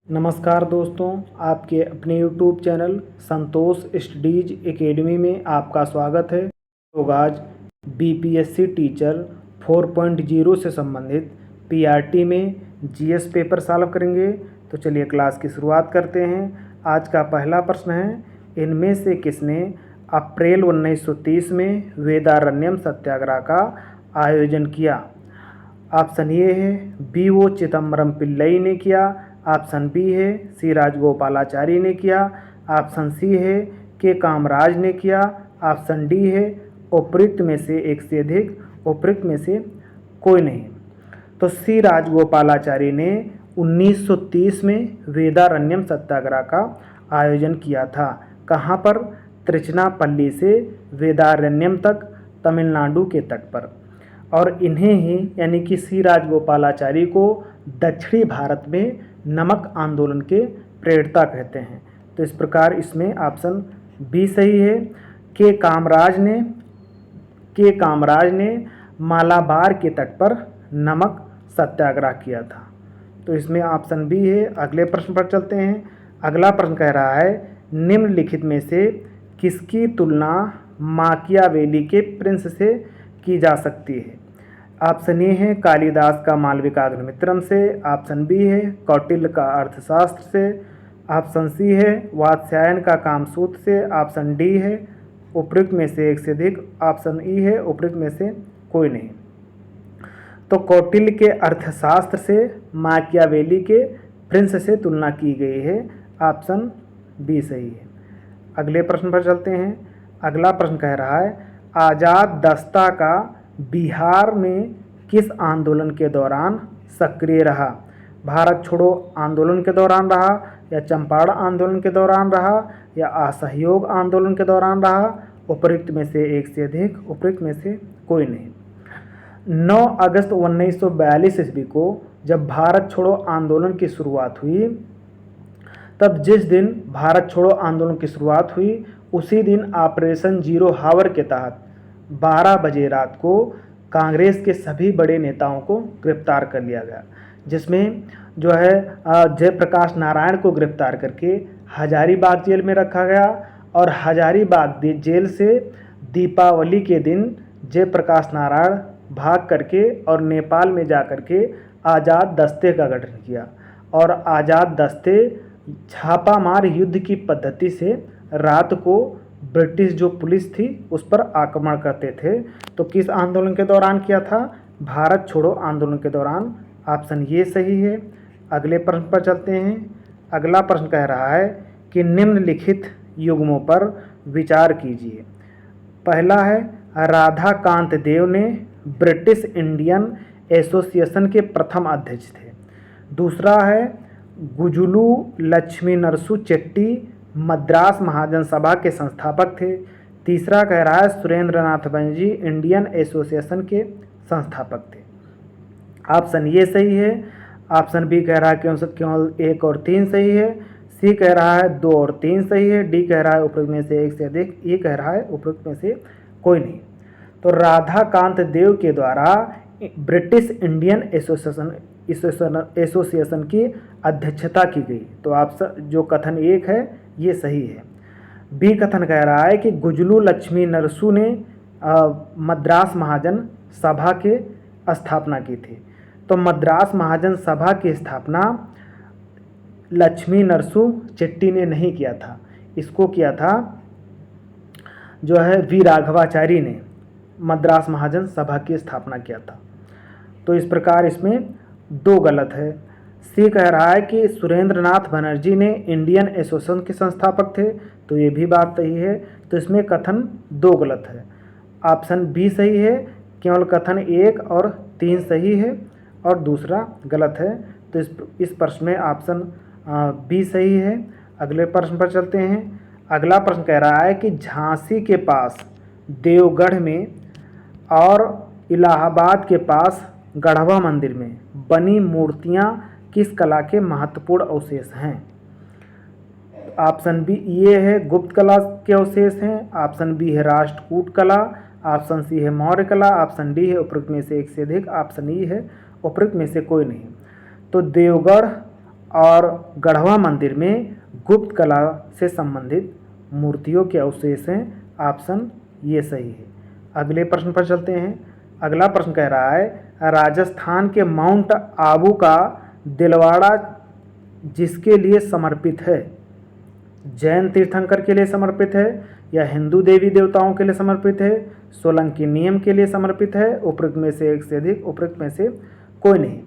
नमस्कार दोस्तों, आपके अपने YouTube चैनल संतोष स्टडीज एकेडमी में आपका स्वागत है। तो आज बीपीएससी टीचर 4.0 से संबंधित पीआरटी में जीएस पेपर सॉल्व करेंगे। तो चलिए क्लास की शुरुआत करते हैं। आज का पहला प्रश्न है, इनमें से किसने अप्रैल 1930 में वेदारण्यम सत्याग्रह का आयोजन किया? ऑप्शन ए है B.O. चिदम्बरम पिल्लई ने किया। ऑप्शन बी है सी राजगोपालाचारी ने किया। ऑप्शन सी है के कामराज ने किया। ऑप्शन डी है उपरोक्त में से एक से अधिक, उपरोक्त में से कोई नहीं। तो सी राजगोपालाचारी ने 1930 में वेदारण्यम सत्याग्रह का आयोजन किया था। कहाँ पर? त्रिचनापल्ली से वेदारण्यम तक, तमिलनाडु के तट पर। और इन्हें ही यानी कि सी राजगोपालाचारी को दक्षिणी भारत में नमक आंदोलन के प्रेरता कहते हैं। तो इस प्रकार इसमें ऑप्शन बी सही है। के कामराज ने मालाबार के तट पर नमक सत्याग्रह किया था। तो इसमें ऑप्शन बी है। अगले प्रश्न पर चलते हैं। अगला प्रश्न कह रहा है, निम्नलिखित में से किसकी तुलना माकियावेली के प्रिंस से की जा सकती है? ऑप्शन ए है कालिदास का मालविकाग्निमित्रम से। ऑप्शन बी है कौटिल्य का अर्थशास्त्र से। ऑप्शन सी है वात्स्यायन का कामसूत्र से। ऑप्शन डी है उपरोक्त में से एक से अधिक। ऑप्शन ई है उपरोक्त में से कोई नहीं। तो कौटिल्य के अर्थशास्त्र से माकियावेली के प्रिंस से तुलना की गई है। ऑप्शन बी सही है। अगले प्रश्न पर चलते हैं। अगला प्रश्न कह रहा है, आज़ाद दस्ता का बिहार में किस आंदोलन के दौरान सक्रिय रहा? भारत छोड़ो आंदोलन के दौरान रहा, या चंपारण आंदोलन के दौरान रहा, या असहयोग आंदोलन के दौरान रहा? उपरोक्त में से एक से अधिक, उपरोक्त में से कोई नहीं। 9 अगस्त 1942 ईस्वी को जब भारत छोड़ो आंदोलन की शुरुआत हुई, तब जिस दिन भारत छोड़ो आंदोलन की शुरुआत हुई उसी दिन ऑपरेशन जीरो हावर के तहत 12 बजे रात को कांग्रेस के सभी बड़े नेताओं को गिरफ्तार कर लिया गया, जिसमें जो है जयप्रकाश नारायण को गिरफ्तार करके हजारीबाग जेल में रखा गया। और हजारीबाग जेल से दीपावली के दिन जयप्रकाश नारायण भाग करके और नेपाल में जा करके आज़ाद दस्ते का गठन किया। और आज़ाद दस्ते छापामार युद्ध की पद्धति से रात को ब्रिटिश जो पुलिस थी उस पर आक्रमण करते थे। तो किस आंदोलन के दौरान किया था? भारत छोड़ो आंदोलन के दौरान। ऑप्शन ये सही है। अगले प्रश्न पर चलते हैं। अगला प्रश्न कह रहा है कि निम्नलिखित युग्मों पर विचार कीजिए। पहला है, राधाकांत देव ने ब्रिटिश इंडियन एसोसिएशन के प्रथम अध्यक्ष थे। दूसरा है, गुजुलू लक्ष्मी नरसू चेट्टी मद्रास महाजन सभा के संस्थापक थे। तीसरा कह रहा है, सुरेंद्रनाथ बनर्जी इंडियन एसोसिएशन के संस्थापक थे। ऑप्शन ये सही है। ऑप्शन बी कह रहा है केवल 1 और 3 सही है। सी कह रहा है 2 और 3 सही है। डी कह रहा है उपरोक्त में से एक से अधिक। ई कह रहा है उपरोक्त में से कोई नहीं। तो राधाकांत देव के द्वारा ब्रिटिश इंडियन एसोसिएशन की अध्यक्षता की गई। तो आप जो कथन 1 है ये सही है। बी कथन कह रहा है कि गुजुलू लक्ष्मी नरसू ने मद्रास महाजन सभा के स्थापना की थी। तो मद्रास महाजन सभा की स्थापना लक्ष्मी नरसू चेट्टी ने नहीं किया था, इसको किया था जो है वी राघवाचारी ने मद्रास महाजन सभा की स्थापना किया था। तो इस प्रकार इसमें 2 गलत है। सी कह रहा है कि सुरेंद्रनाथ बनर्जी ने इंडियन एसोसिएशन के संस्थापक थे, तो ये भी बात सही है। तो इसमें कथन 2 गलत है। ऑप्शन बी सही है, केवल कथन 1 और 3 सही है और दूसरा गलत है। तो इस प्रश्न में ऑप्शन बी सही है। अगले प्रश्न पर चलते हैं। अगला प्रश्न कह रहा है कि झांसी के पास देवगढ़ में और इलाहाबाद के पास गढ़वा मंदिर में बनी मूर्तियां किस कला के महत्वपूर्ण अवशेष हैं? ऑप्शन बी ये है गुप्त कला के अवशेष हैं। ऑप्शन बी है राष्ट्रकूट कला। ऑप्शन सी है मौर्य कला। ऑप्शन डी है उपरोक्त में से एक से अधिक। ऑप्शन ई है उपरोक्त में से कोई नहीं। तो देवगढ़ और गढ़वा मंदिर में गुप्त कला से संबंधित मूर्तियों के अवशेष हैं। ऑप्शन ये सही है। अगले प्रश्न पर चलते हैं। अगला प्रश्न कह रहा है राजस्थान के माउंट आबू का दिलवाड़ा जिसके लिए समर्पित है, जैन तीर्थंकर के लिए समर्पित है या हिंदू देवी देवताओं के लिए समर्पित है, सोलंकी नियम के लिए समर्पित है, उपरोक्त में से एक से अधिक, उपरोक्त में से कोई नहीं।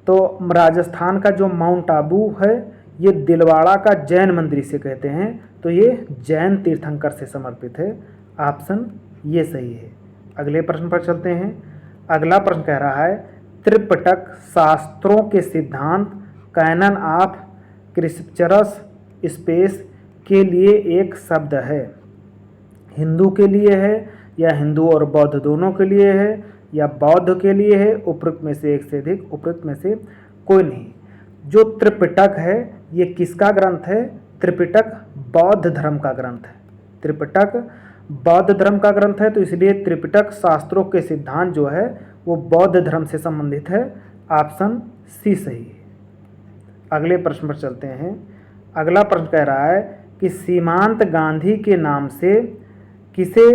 तो राजस्थान का जो माउंट आबू है ये दिलवाड़ा का जैन मंदिर से कहते हैं, तो ये जैन तीर्थंकर से समर्पित है। ऑप्शन ये सही है। अगले प्रश्न पर चलते हैं। अगला प्रश्न कह रहा है त्रिपिटक शास्त्रों के सिद्धांत कैनन ऑफ स्क्रिप्चर्स स्पेस के लिए एक शब्द है, हिंदू के लिए है या हिंदू और बौद्ध दोनों के लिए है या बौद्ध के लिए है, उपरोक्त में से एक से अधिक, उपरोक्त में से कोई नहीं। जो त्रिपिटक है ये किसका ग्रंथ है? त्रिपिटक बौद्ध धर्म का ग्रंथ है। त्रिपिटक बौद्ध धर्म का ग्रंथ है, तो इसलिए त्रिपिटक शास्त्रों के सिद्धांत जो है वो बौद्ध धर्म से संबंधित है। ऑप्शन सी सही है। अगले प्रश्न पर चलते हैं। अगला प्रश्न कह रहा है कि सीमांत गांधी के नाम से किसे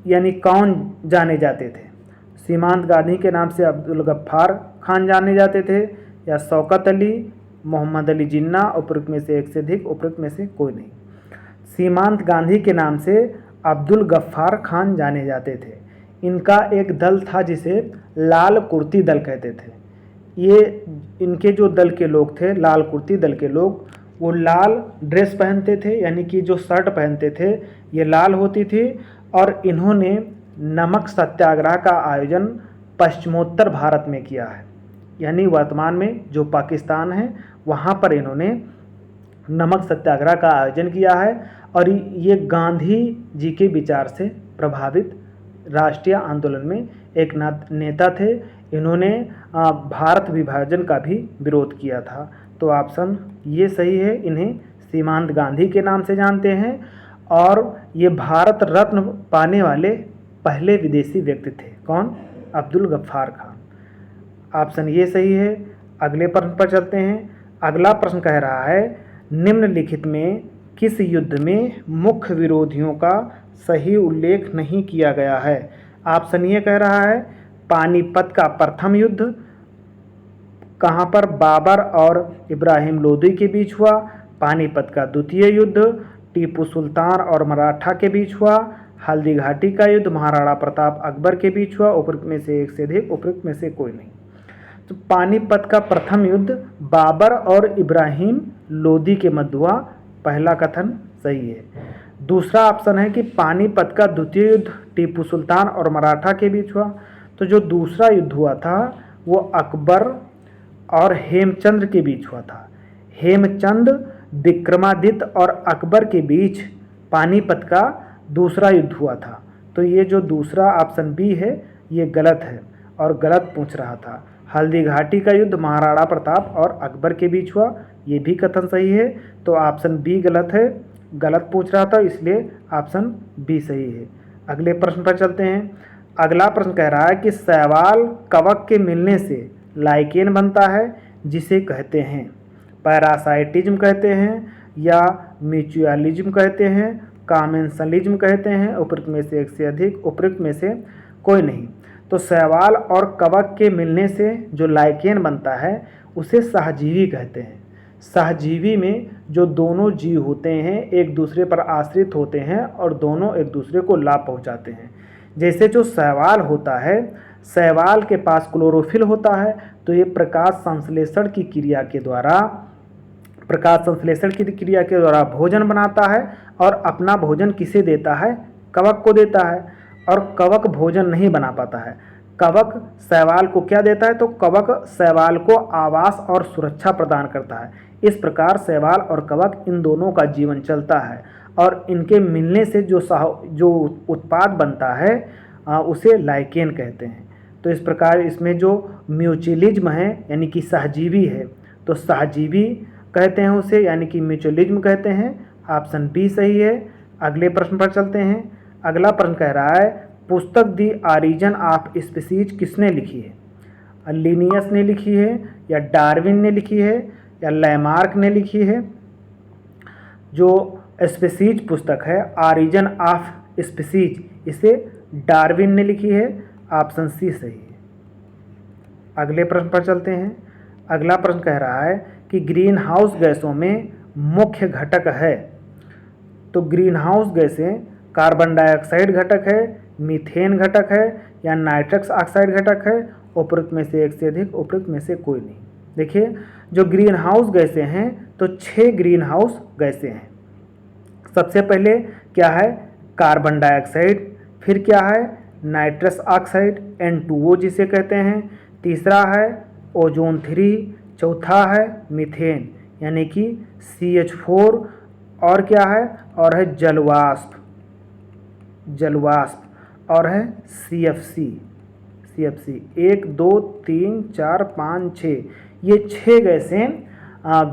यानी कौन जाने जाते थे? सीमांत गांधी के नाम से अब्दुल गफ्फार खान जाने जाते थे या शौकत अली, मोहम्मद अली जिन्ना, उपरोक्त में से एक से अधिक, उपरोक्त में से कोई नहीं। सीमांत गांधी के नाम से अब्दुल गफ्फार खान जाने जाते थे। इनका एक दल था जिसे लाल कुर्ती दल कहते थे। ये इनके जो दल के लोग थे, लाल कुर्ती दल के लोग, वो लाल ड्रेस पहनते थे, यानी कि जो शर्ट पहनते थे ये लाल होती थी। और इन्होंने नमक सत्याग्रह का आयोजन पश्चिमोत्तर भारत में किया है, यानी वर्तमान में जो पाकिस्तान है वहाँ पर इन्होंने नमक सत्याग्रह का आयोजन किया है। और ये गांधी जी के विचार से प्रभावित राष्ट्रीय आंदोलन में एक नेता थे। इन्होंने भारत विभाजन का भी विरोध किया था। तो ऑप्शन ये सही है। इन्हें सीमांत गांधी के नाम से जानते हैं और ये भारत रत्न पाने वाले पहले विदेशी व्यक्ति थे। कौन? अब्दुल गफ्फार खान। ऑप्शन ये सही है। अगले प्रश्न पर चलते हैं। अगला प्रश्न कह रहा है निम्नलिखित में किस युद्ध में मुख्य विरोधियों का सही उल्लेख नहीं किया गया है? ऑप्शन ये कह रहा है पानीपत का प्रथम युद्ध कहाँ पर बाबर और इब्राहिम लोदी के बीच हुआ, पानीपत का द्वितीय युद्ध टीपू सुल्तान और मराठा के बीच हुआ, हल्दी घाटी का युद्ध महाराणा प्रताप अकबर के बीच हुआ, उपरोक्त में से एक से अधिक, उपरोक्त में से कोई नहीं। तो पानीपत का प्रथम युद्ध बाबर और इब्राहिम लोदी के मध्य हुआ, पहला कथन सही है। दूसरा ऑप्शन है कि पानीपत का द्वितीय युद्ध टीपू सुल्तान और मराठा के बीच हुआ। तो जो दूसरा युद्ध हुआ था वो अकबर और हेमचंद्र के बीच हुआ था। हेमचंद विक्रमादित्य और अकबर के बीच पानीपत का दूसरा युद्ध हुआ था। तो ये जो दूसरा ऑप्शन बी है ये गलत है और गलत पूछ रहा था। हल्दी घाटी का युद्ध महाराणा प्रताप और अकबर के बीच हुआ, ये भी कथन सही है। तो ऑप्शन बी गलत है, गलत पूछ रहा था, इसलिए ऑप्शन बी सही है। अगले प्रश्न पर चलते हैं। अगला प्रश्न कह रहा है कि शैवाल कवक के मिलने से लाइकेन बनता है जिसे कहते हैं पैरासाइटिज्म कहते हैं या म्यूचुअलिज्म कहते हैं, कामेंसलिज्म कहते हैं, उपरोक्त में से एक से अधिक, उपरोक्त में से कोई नहीं। तो शैवाल और कवक के मिलने से जो लाइकेन बनता है उसे सहजीवी कहते हैं। सहजीवी में जो दोनों जीव होते हैं एक दूसरे पर आश्रित होते हैं और दोनों एक दूसरे को लाभ पहुंचाते हैं। जैसे जो शैवाल होता है, शैवाल के पास क्लोरोफिल होता है, तो ये प्रकाश संश्लेषण की क्रिया के द्वारा भोजन बनाता है और अपना भोजन किसे देता है? कवक को देता है। और कवक भोजन नहीं बना पाता है, कवक शैवाल को क्या देता है? तो कवक शैवाल को आवास और सुरक्षा प्रदान करता है। इस प्रकार शैवाल और कवक इन दोनों का जीवन चलता है और इनके मिलने से जो उत्पाद बनता है उसे लाइकेन कहते हैं। तो इस प्रकार इसमें जो म्यूचुअलिज्म है यानी कि सहजीवी है, तो सहजीवी कहते हैं उसे, यानी कि म्यूचुअलिज्म कहते हैं। ऑप्शन बी सही है। अगले प्रश्न पर चलते हैं। अगला प्रश्न कह रहा है पुस्तक दी ऑरिजिन ऑफ स्पीसीज किसने लिखी है? लिनियस ने लिखी है या डार्विन ने लिखी है या लैमार्क ने लिखी है। जो स्पीसीज पुस्तक है ऑरिजिन ऑफ स्पीसीज, इसे डार्विन ने लिखी है। ऑप्शन सी सही है। अगले प्रश्न पर चलते हैं। अगला प्रश्न कह रहा है कि ग्रीन हाउस गैसों में मुख्य घटक है। तो ग्रीन हाउस गैसें कार्बन डाइऑक्साइड घटक है, मीथेन घटक है या नाइट्रस ऑक्साइड घटक है। उपरोक्त में से एक से अधिक, उपरोक्त में से कोई नहीं। देखिए, जो ग्रीन हाउस गैसें हैं तो 6 ग्रीन हाउस गैसें हैं। सबसे पहले क्या है? Carbon dioxide. फिर क्या है? नाइट्रस ऑक्साइड N2O जिसे कहते हैं। तीसरा है ओजोन 3। चौथा है मीथेन यानी कि CH4। और क्या है? और है जलवाष्प और है CFC। 1 2 3 4 5 6, ये 6 गैसें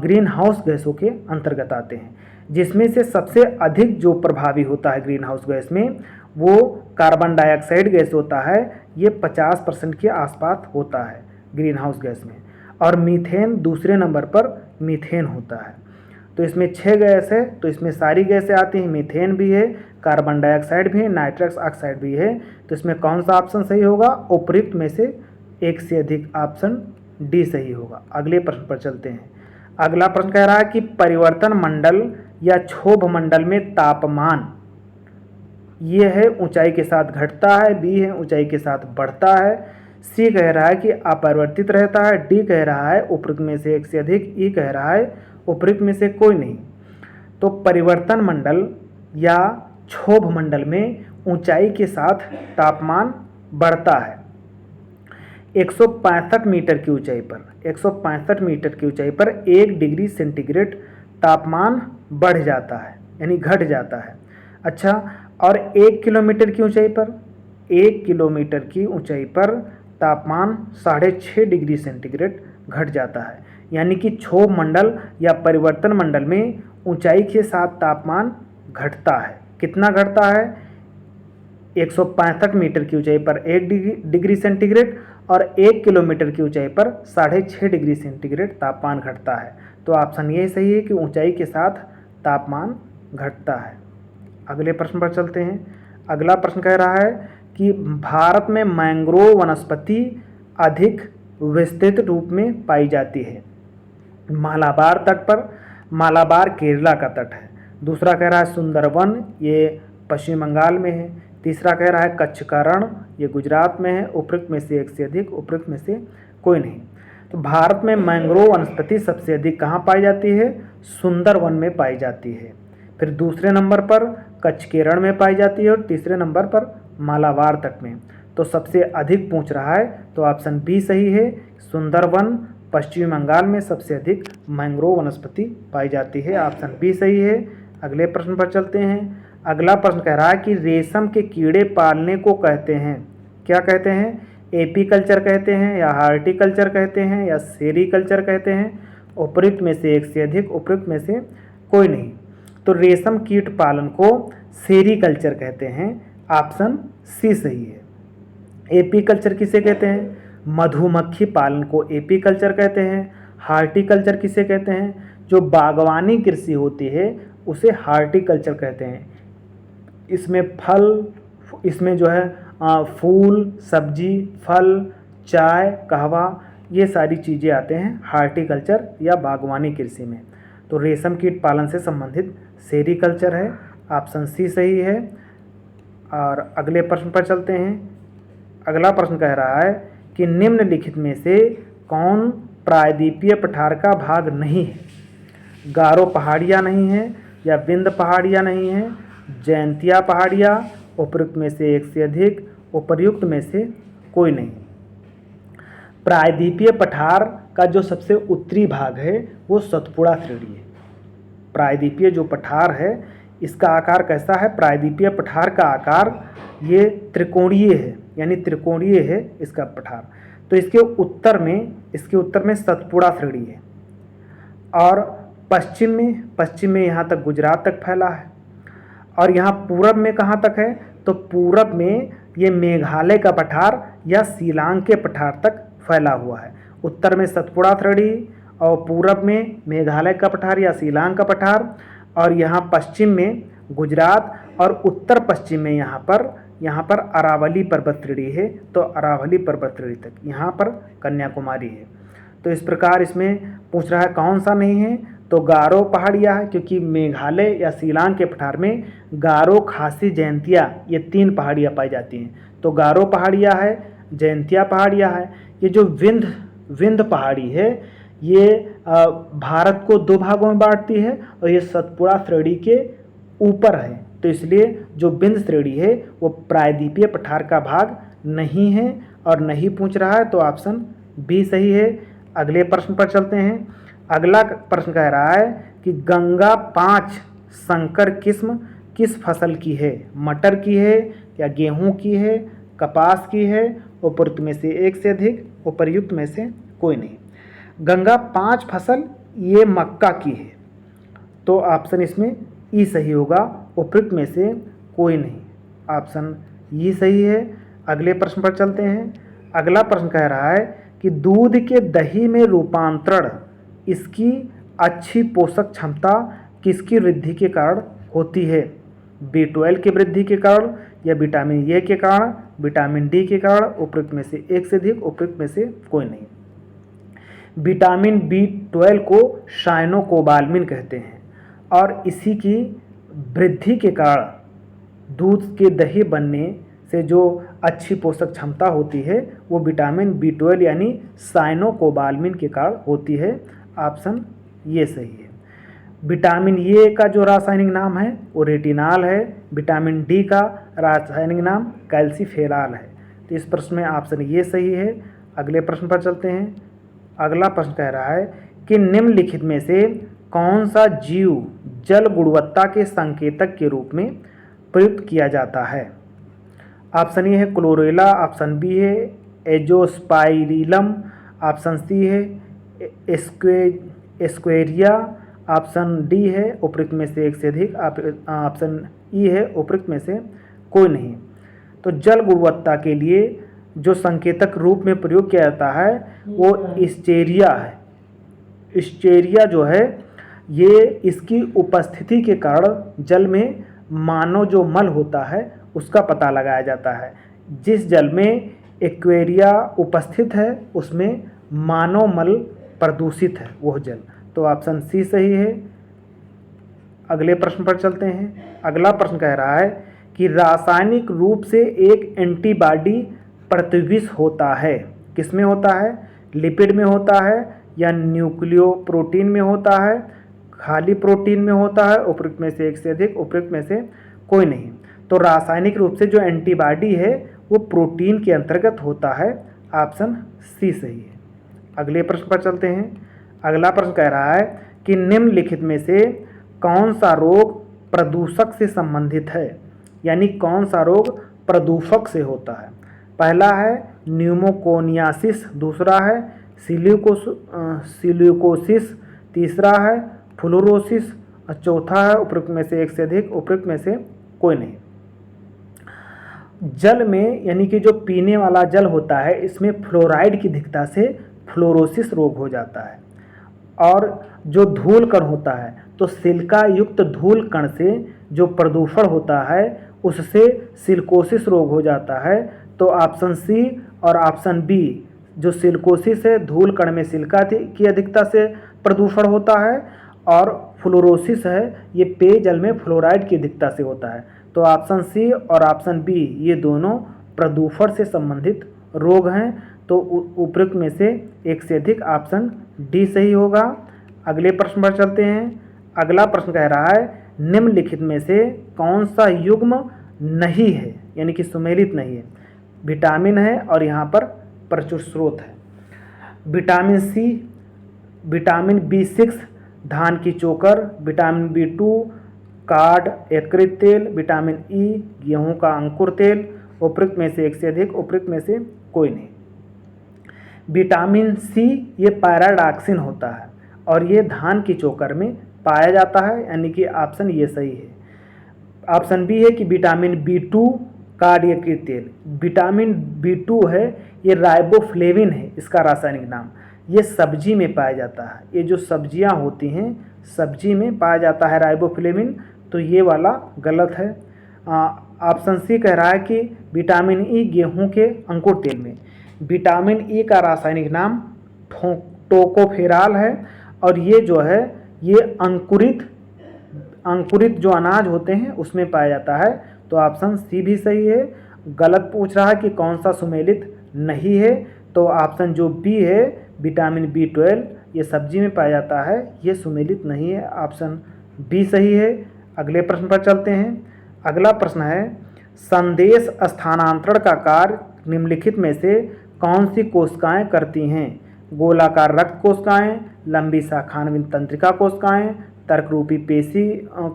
ग्रीन हाउस गैसों के अंतर्गत आते हैं, जिसमें से सबसे अधिक जो प्रभावी होता है ग्रीन हाउस गैस में वो कार्बन डाइऑक्साइड गैस होता है। ये 50% के आसपास होता है ग्रीन हाउस गैस में। और मीथेन दूसरे नंबर पर मीथेन होता है। तो इसमें 6 गैस है, तो इसमें सारी गैसें आती हैं। मीथेन भी है, कार्बन डाइऑक्साइड भी है, नाइट्रस ऑक्साइड भी है। तो इसमें कौन सा ऑप्शन सही होगा? उपरोक्त में से एक से अधिक, ऑप्शन डी सही होगा। अगले प्रश्न पर चलते हैं। अगला प्रश्न कह रहा है कि परिवर्तन मंडल या क्षोभ मंडल में तापमान, ये है ऊंचाई के साथ घटता है, बी है ऊंचाई के साथ बढ़ता है, सी कह रहा है कि अपरिवर्तित रहता है, डी कह रहा है उपरोक्त में से एक से अधिक, ई कह रहा है उपरोक्त में से कोई नहीं। तो परिवर्तन मंडल या क्षोभ मंडल में ऊंचाई के साथ तापमान बढ़ता है। 165 मीटर की ऊंचाई पर 165 मीटर की ऊंचाई पर 1 डिग्री सेंटीग्रेड तापमान बढ़ जाता है, यानी घट जाता है। अच्छा, और 1 किलोमीटर की ऊंचाई पर 1 किलोमीटर की ऊंचाई पर तापमान 6.5 डिग्री सेंटीग्रेड घट जाता है। यानी कि क्षोभ मंडल या परिवर्तन मंडल में ऊंचाई के साथ तापमान घटता है। कितना घटता है? 165 मीटर की ऊंचाई पर 1 डिग्री सेंटीग्रेड और 1 किलोमीटर की ऊंचाई पर 6.5 डिग्री सेंटीग्रेड तापमान घटता है। तो ऑप्शन ये सही है कि ऊंचाई के साथ तापमान घटता है। अगले प्रश्न पर चलते हैं। अगला प्रश्न कह रहा है कि भारत में मैंग्रोव वनस्पति अधिक विस्तृत रूप में पाई जाती है। मालाबार तट पर, मालाबार केरला का तट है। दूसरा कह रहा है सुंदरवन, ये पश्चिम बंगाल में है। तीसरा कह रहा है कच्छ का रण, ये गुजरात में है। उपरोक्त में से एक से अधिक, उपरोक्त में से कोई नहीं। तो भारत में मैंग्रोव वनस्पति सबसे अधिक कहाँ पाई जाती है? सुंदरवन में पाई जाती है। फिर दूसरे नंबर पर कच्छ के रण में पाई जाती है और तीसरे नंबर पर मालाबार तट में। तो सबसे अधिक पूछ रहा है, तो ऑप्शन बी सही है। सुंदरवन पश्चिम बंगाल में सबसे अधिक मैंग्रोव वनस्पति पाई जाती है। ऑप्शन बी सही है। अगले प्रश्न पर चलते हैं। अगला प्रश्न कह रहा है कि रेशम के कीड़े पालने को कहते हैं, क्या कहते हैं? एपीकल्चर कहते हैं या हार्टिकल्चर कहते हैं या सेरीकल्चर कहते हैं। उपरोक्त में से एक से अधिक, उपरोक्त में से कोई नहीं। तो रेशम कीट पालन को सेरीकल्चर कहते हैं। ऑप्शन सी सही है। एपीकल्चर किसे कहते हैं? मधुमक्खी पालन को एपीकल्चर कहते हैं। हार्टिकल्चर किसे कहते हैं? जो बागवानी कृषि होती है उसे हार्टिकल्चर कहते हैं। इसमें जो है फूल, सब्जी, फल, चाय, कहवा, ये सारी चीज़ें आते हैं हार्टिकल्चर या बागवानी कृषि में। तो रेशम कीट पालन से संबंधित सेरीकल्चर है। ऑप्शन सी सही है। और अगले प्रश्न पर चलते हैं। अगला प्रश्न कह रहा है कि निम्नलिखित में से कौन प्रायद्वीपीय पठार का भाग नहीं है? गारो पहाड़ियाँ नहीं है या विंध्य पहाड़ियाँ नहीं है, जयंतिया पहाड़ियाँ, उपयुक्त में से एक से अधिक, उपर्युक्त में से कोई नहीं। प्रायद्वीपीय पठार का जो सबसे उत्तरी भाग है वो सतपुड़ा श्रेणी है। प्रायद्वीपीय जो पठार है इसका आकार कैसा है? प्रायद्वीपीय पठार का आकार ये त्रिकोणीय है, यानी त्रिकोणीय है इसका पठार। तो इसके उत्तर में सतपुड़ा श्रेणी है। और पश्चिम में यहाँ तक गुजरात तक फैला है। और यहाँ पूरब में कहाँ तक है? तो पूरब में ये मेघालय का पठार या शिलांग के पठार तक फैला हुआ है। उत्तर में सतपुड़ा श्रेणी और पूरब में मेघालय का पठार या शिलांग का पठार, और यहाँ पश्चिम में गुजरात, और उत्तर पश्चिम में यहाँ पर अरावली पर्वत श्रेणी है, तो अरावली पर्वत श्रेणी तक यहाँ पर कन्याकुमारी है। तो इस प्रकार इसमें पूछ रहा है कौन सा नहीं है, तो गारो पहाड़िया है, क्योंकि मेघालय या शिलांग के पठार में गारो, खासी, जयंतिया ये 3 पहाड़ियाँ पाई जाती हैं। तो गारो पहाड़िया है, जयंतिया पहाड़िया है। ये जो विंध्य पहाड़ी है ये भारत को 2 भागों में बांटती है, और ये सतपुड़ा श्रेणी के ऊपर है, तो इसलिए जो विंध्य श्रेणी है वो प्रायद्वीपीय पठार का भाग नहीं है और नहीं पूछ रहा है, तो ऑप्शन बी सही है। अगले प्रश्न पर चलते हैं। अगला प्रश्न कह रहा है कि गंगा 5 संकर किस्म किस फसल की है? मटर की है या गेहूं की है, कपास की है, उपरोक्त में से एक से अधिक, उपर्युक्त में से कोई नहीं। गंगा 5 फसल ये मक्का की है, तो ऑप्शन इसमें ई सही होगा, उपरोक्त में से कोई नहीं। ऑप्शन ई सही है। अगले प्रश्न पर चलते हैं। अगला प्रश्न कह रहा है कि दूध के दही में रूपांतरण इसकी अच्छी पोषक क्षमता किसकी वृद्धि के कारण होती है? B12 की वृद्धि के कारण, या विटामिन ए के कारण, विटामिन डी के कारण, उपरोक्त में से एक से अधिक, उपरोक्त में से कोई नहीं। विटामिन B12 को साइनोकोबाल्मिन कहते हैं, और इसी की वृद्धि के कारण दूध के दही बनने से जो अच्छी पोषक क्षमता होती है वो विटामिन B12 यानी साइनोकोबाल्मिन के कारण होती है। ऑप्शन ये सही है। विटामिन ए का जो रासायनिक नाम है वो रेटिनाल है, विटामिन डी का रासायनिक नाम कैल्सीफेरॉल है। तो इस प्रश्न में ऑप्शन ये सही है। अगले प्रश्न पर चलते हैं। अगला प्रश्न कह रहा है कि निम्नलिखित में से कौन सा जीव जल गुणवत्ता के संकेतक के रूप में प्रयुक्त किया जाता है? ऑप्शन ए है क्लोरेला, ऑप्शन बी है एजोस्पाइरिलम, ऑप्शन सी है एस्क्वेरिया, ऑप्शन डी है उपरोक्त में से एक से अधिक, ऑप्शन ई है उपरोक्त में से कोई नहीं। तो जल गुणवत्ता के लिए जो संकेतक रूप में प्रयोग किया जाता है वो स्टेरिया है। स्टेरिया जो है ये इसकी उपस्थिति के कारण जल में मानव जो मल होता है उसका पता लगाया जाता है। जिस जल में एक्वेरिया उपस्थित है उसमें मानव मल प्रदूषित है वह जल, तो ऑप्शन सी सही है। अगले प्रश्न पर चलते हैं। अगला प्रश्न कह रहा है कि रासायनिक रूप से एक एंटीबॉडी प्रतिविष होता है, किस में होता है? लिपिड में होता है या न्यूक्लियो प्रोटीन में होता है, खाली प्रोटीन में होता है, उपरोक्त में से एक से अधिक, उपरोक्त में से कोई नहीं। तो रासायनिक रूप से जो एंटीबॉडी है वो प्रोटीन के अंतर्गत होता है, ऑप्शन सी सही है। अगले प्रश्न पर चलते हैं। अगला प्रश्न कह रहा है कि निम्नलिखित में से कौन सा रोग प्रदूषक से संबंधित है, यानी कौन सा रोग प्रदूषक से होता है? पहला है न्यूमोकोनियासिस, दूसरा है सिलिकोसिस, तीसरा है फ्लोरोसिस, और चौथा है उपरोक्त में से एक से अधिक, उपरोक्त में से कोई नहीं। जल में यानी कि जो पीने वाला जल होता है इसमें फ्लोराइड की अधिकता से फ्लोरोसिस रोग हो जाता है। और जो धूल कण होता है तो सिलिका युक्त धूल कण से जो प्रदूषण होता है उससे सिलिकोसिस रोग हो जाता है। तो ऑप्शन सी और ऑप्शन बी, जो सिलिकोसिस है धूल कण में सिलिका की अधिकता से प्रदूषण होता है, और फ्लोरोसिस है ये पेयजल में फ्लोराइड की अधिकता से होता है। तो ऑप्शन सी और ऑप्शन बी ये दोनों प्रदूषण से संबंधित रोग हैं, तो उपरोक्त में से एक से अधिक, ऑप्शन डी सही होगा। अगले प्रश्न पर चलते हैं। अगला प्रश्न कह रहा है निम्नलिखित में से कौन सा युग्म नहीं है, यानी कि सुमेलित नहीं है? विटामिन है और यहाँ पर प्रचुर स्रोत है। विटामिन सी, विटामिन B6 धान की चोकर, विटामिन B2 कार्ड यकृत तेल, विटामिन ई गेहूं का अंकुर तेल, उपरोक्त में से एक से अधिक, उपरोक्त में से कोई नहीं। विटामिन सी ये पैराडॉक्सिन होता है और ये धान की चोकर में पाया जाता है, यानी कि ऑप्शन ये सही है। ऑप्शन बी है कि विटामिन B2 कार्ड यकृत तेल। विटामिन B2 है ये राइबोफ्लेविन है इसका रासायनिक नाम, ये सब्जी में पाया जाता है। ये जो सब्जियां होती हैं सब्जी में पाया जाता है राइबोफ्लेविन, तो ये वाला गलत है। ऑप्शन सी कह रहा है कि विटामिन ई गेहूं के अंकुर तेल में। विटामिन ई का रासायनिक नाम टोकोफेराल है और ये जो है ये अंकुरित जो अनाज होते हैं उसमें पाया जाता है। तो ऑप्शन सी भी सही है। गलत पूछ रहा है कि कौन सा सुमेलित नहीं है, तो ऑप्शन जो बी है विटामिन B12 ये सब्जी में पाया जाता है, ये सुमेलित नहीं है। ऑप्शन बी सही है। अगले प्रश्न पर चलते हैं। अगला प्रश्न है संदेश स्थानांतरण का कार्य निम्नलिखित में से कौन सी कोशिकाएं करती हैं? गोलाकार रक्त कोशिकाएं, लंबी शाखान्वित तंत्रिका कोशिकाएं, तर्करूपी पेशी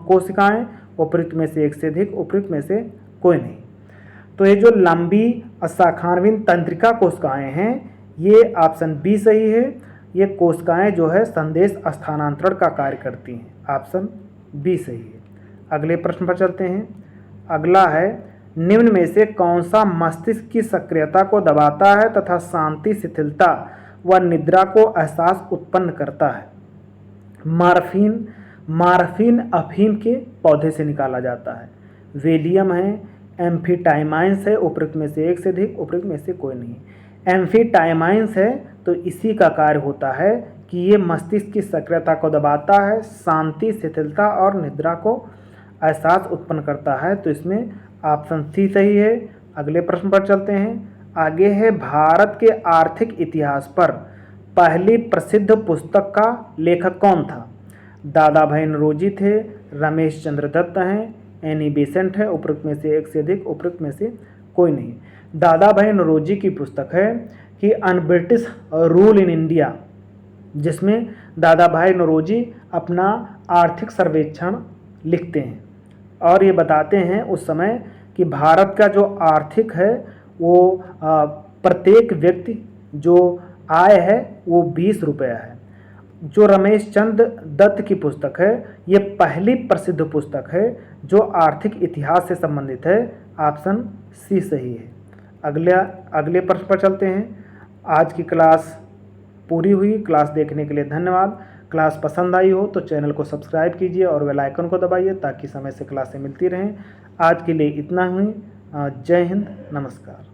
कोशिकाएं, उपयुक्त में से एक से अधिक, उपयुक्त में से कोई नहीं। तो ये जो लंबी शाखान्वित तंत्रिका कोशिकाएं हैं ये ऑप्शन बी सही है। ये कोशिकाएं जो है संदेश स्थानांतरण का कार्य करती हैं। ऑप्शन बी सही है। अगले प्रश्न पर चलते हैं। अगला है निम्न में से कौन सा मस्तिष्क की सक्रियता को दबाता है तथा शांति, शिथिलता व निद्रा को एहसास उत्पन्न करता है? मार्फिन अफीम के पौधे से निकाला जाता है। वेलियम है, एम्फीटाइमाइंस है, उपयुक्त में से एक से अधिक, उपयुक्त में से कोई नहीं। एम्फीटाइमाइंस है तो इसी का कार्य होता है कि ये मस्तिष्क की सक्रियता को दबाता है, शांति, शिथिलता और निद्रा को एहसास उत्पन्न करता है। तो इसमें ऑप्शन सी सही है। अगले प्रश्न पर चलते हैं। आगे है भारत के आर्थिक इतिहास पर पहली प्रसिद्ध पुस्तक का लेखक कौन था? दादा भाई नौरोजी थे, रमेश चंद्र दत्त हैं, एनी बेसेंट है, उपयुक्त में से एक से अधिक, उपयुक्त में से कोई नहीं। दादा भाई नौरोजी की पुस्तक है कि un British rule in India, जिसमें दादा भाई नौरोजी अपना आर्थिक सर्वेक्षण लिखते हैं और ये बताते हैं उस समय कि भारत का जो आर्थिक है वो प्रत्येक व्यक्ति जो आय है वो 20 रुपया है। जो रमेश चंद्र दत्त की पुस्तक है ये पहली प्रसिद्ध पुस्तक है जो आर्थिक इतिहास से संबंधित है। ऑप्शन सी सही है। अगले प्रश्न पर चलते हैं। आज की क्लास पूरी हुई। क्लास देखने के लिए धन्यवाद। क्लास पसंद आई हो तो चैनल को सब्सक्राइब कीजिए और बेल आइकन को दबाइए ताकि समय से क्लासें मिलती रहें। आज के लिए इतना ही। जय हिंद, नमस्कार।